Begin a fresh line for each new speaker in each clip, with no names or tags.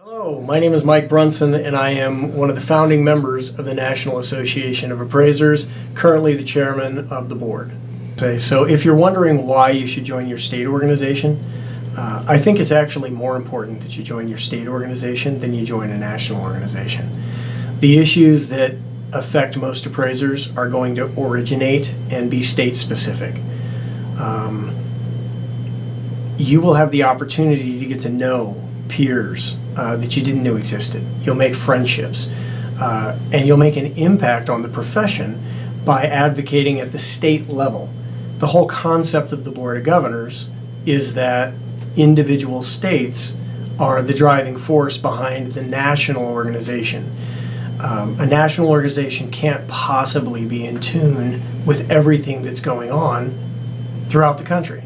Hello, my name is Mike Brunson, and I am one of the founding members of the National Association of Appraisers, currently the chairman of the board. So if you're wondering why you should join your state organization, I think it's actually more important that you join your state organization than you join a national organization. The issues that affect most appraisers are going to originate and be state specific. You will have the opportunity to get to know peers that you didn't know existed. You'll make friendships, and you'll make an impact on the profession by advocating at the state level. The whole concept of the Board of Governors is that individual states are the driving force behind the national organization. A national organization can't possibly be in tune with everything that's going on throughout the country.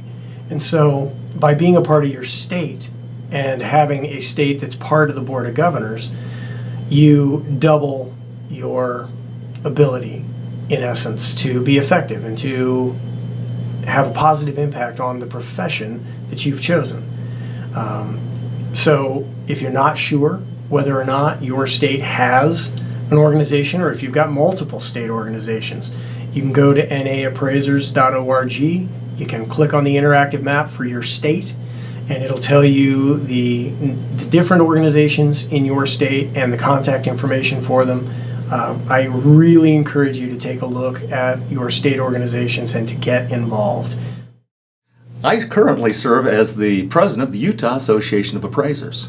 And so by being a part of your state and having a state that's part of the Board of Governors, you double your ability, in essence, to be effective and to have a positive impact on the profession that you've chosen. So if you're not sure whether or not your state has an organization, or if you've got multiple state organizations, you can go to naappraisers.org. You can click on the interactive map for your state, and it'll tell you the different organizations in your state and the contact information for them. I really encourage you to take a look at your state organizations and to get involved.
I currently serve as the president of the Utah Association of Appraisers,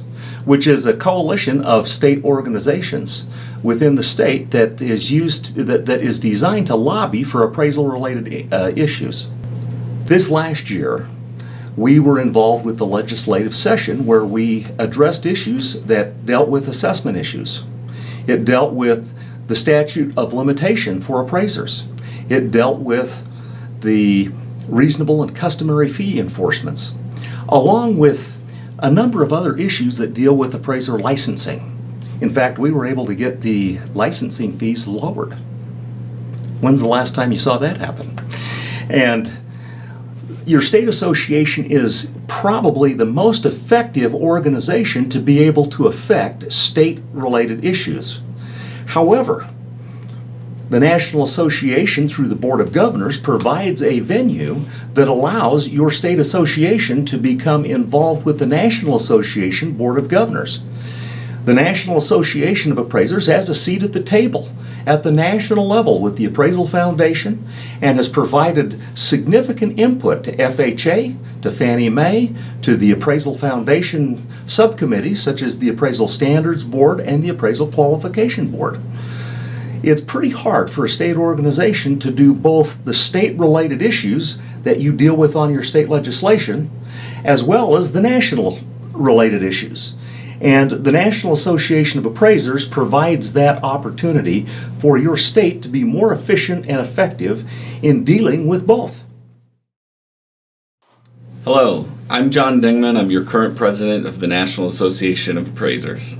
which is a coalition of state organizations within the state that is designed to lobby for appraisal-related issues. This last year, we were involved with the legislative session where we addressed issues that dealt with assessment issues. It dealt with the statute of limitation for appraisers. It dealt with the reasonable and customary fee enforcements, along with a number of other issues that deal with appraiser licensing. In fact, we were able to get the licensing fees lowered. When's the last time you saw that happen? And your state association is probably the most effective organization to be able to affect state-related issues. However, the National Association, through the Board of Governors, provides a venue that allows your state association to become involved with the National Association Board of Governors. The National Association of Appraisers has a seat at the table at the national level with the Appraisal Foundation and has provided significant input to FHA, to Fannie Mae, to the Appraisal Foundation subcommittees such as the Appraisal Standards Board and the Appraisal Qualification Board. It's pretty hard for a state organization to do both the state-related issues that you deal with on your state legislation as well as the national-related issues. And the National Association of Appraisers provides that opportunity for your state to be more efficient and effective in dealing with both.
Hello, I'm John Dingman. I'm your current president of the National Association of Appraisers.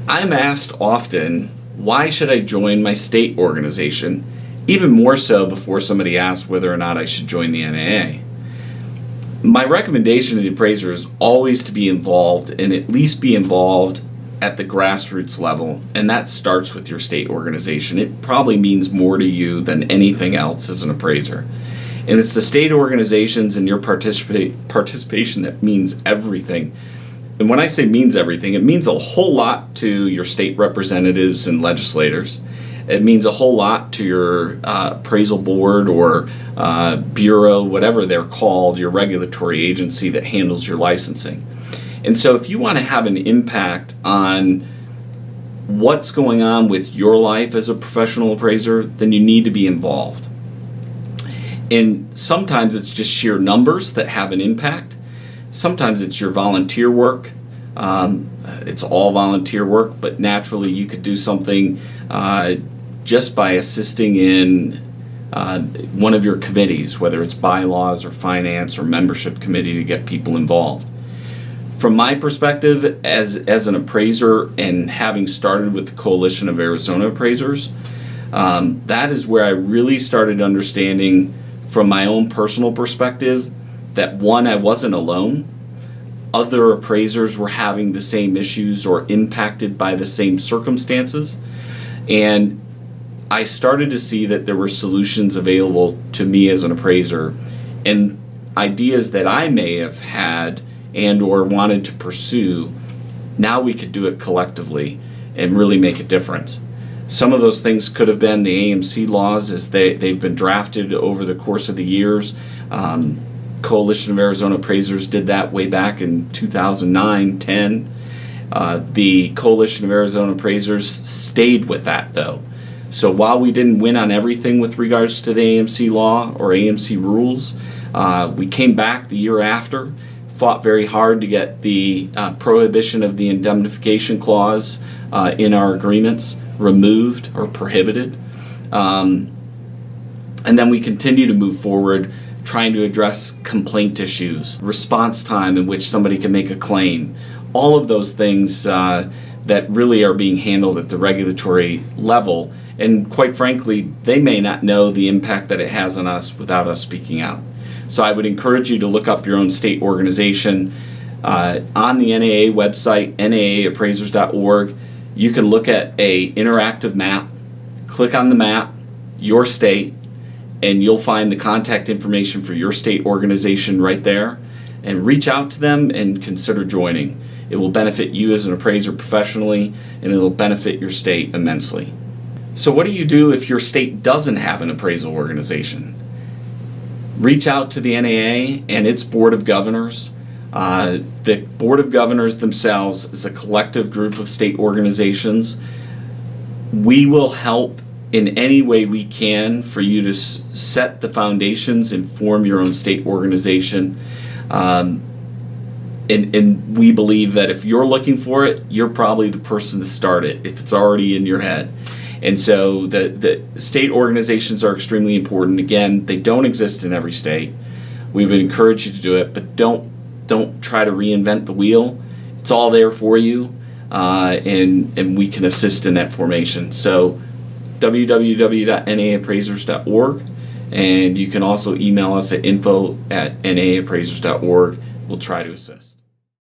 I'm asked often, why should I join my state organization? Even more so before somebody asks whether or not I should join the NAA. My recommendation to the appraiser is always to be involved, and at least be involved at the grassroots level, and that starts with your state organization. It probably means more to you than anything else as an appraiser. And it's the state organizations and your participation that means everything. And when I say means everything, it means a whole lot to your state representatives and legislators. It means a whole lot to your appraisal board or bureau, whatever they're called, your regulatory agency that handles your licensing. And so if you want to have an impact on what's going on with your life as a professional appraiser, then you need to be involved. And sometimes it's just sheer numbers that have an impact. Sometimes it's your volunteer work. It's all volunteer work, but naturally you could do something just by assisting in one of your committees, whether it's bylaws or finance or membership committee, to get people involved. From my perspective as an appraiser, and having started with the Coalition of Arizona Appraisers, that is where I really started understanding from my own personal perspective that, one, I wasn't alone, other appraisers were having the same issues or impacted by the same circumstances. And I started to see that there were solutions available to me as an appraiser, and ideas that I may have had and or wanted to pursue. Now we could do it collectively and really make a difference. Some of those things could have been the AMC laws as they've been drafted over the course of the years. Coalition of Arizona Appraisers did that way back in 2009-10. The Coalition of Arizona Appraisers stayed with that though. So while we didn't win on everything with regards to the AMC law or AMC rules, we came back the year after, fought very hard to get the prohibition of the indemnification clause in our agreements removed or prohibited. And then we continue to move forward trying to address complaint issues, response time in which somebody can make a claim, all of those things that really are being handled at the regulatory level. And quite frankly, they may not know the impact that it has on us without us speaking out. So I would encourage you to look up your own state organization. On the NAA website, naaappraisers.org, you can look at an interactive map, click on the map, your state, and you'll find the contact information for your state organization right there, and reach out to them and consider joining. It will benefit you as an appraiser professionally, and it'll benefit your state immensely. So what do you do if your state doesn't have an appraisal organization? Reach out to the NAA and its Board of Governors. The Board of Governors themselves is a collective group of state organizations. We will help in any way we can for you to set the foundations and form your own state organization. And we believe that if you're looking for it, you're probably the person to start it if it's already in your head. And so the state organizations are extremely important. Again, they don't exist in every state. We would encourage you to do it, but don't try to reinvent the wheel. It's all there for you, and we can assist in that formation. So www.naaappraisers.org, and you can also email us at info@naaappraisers.org. We'll try to assist.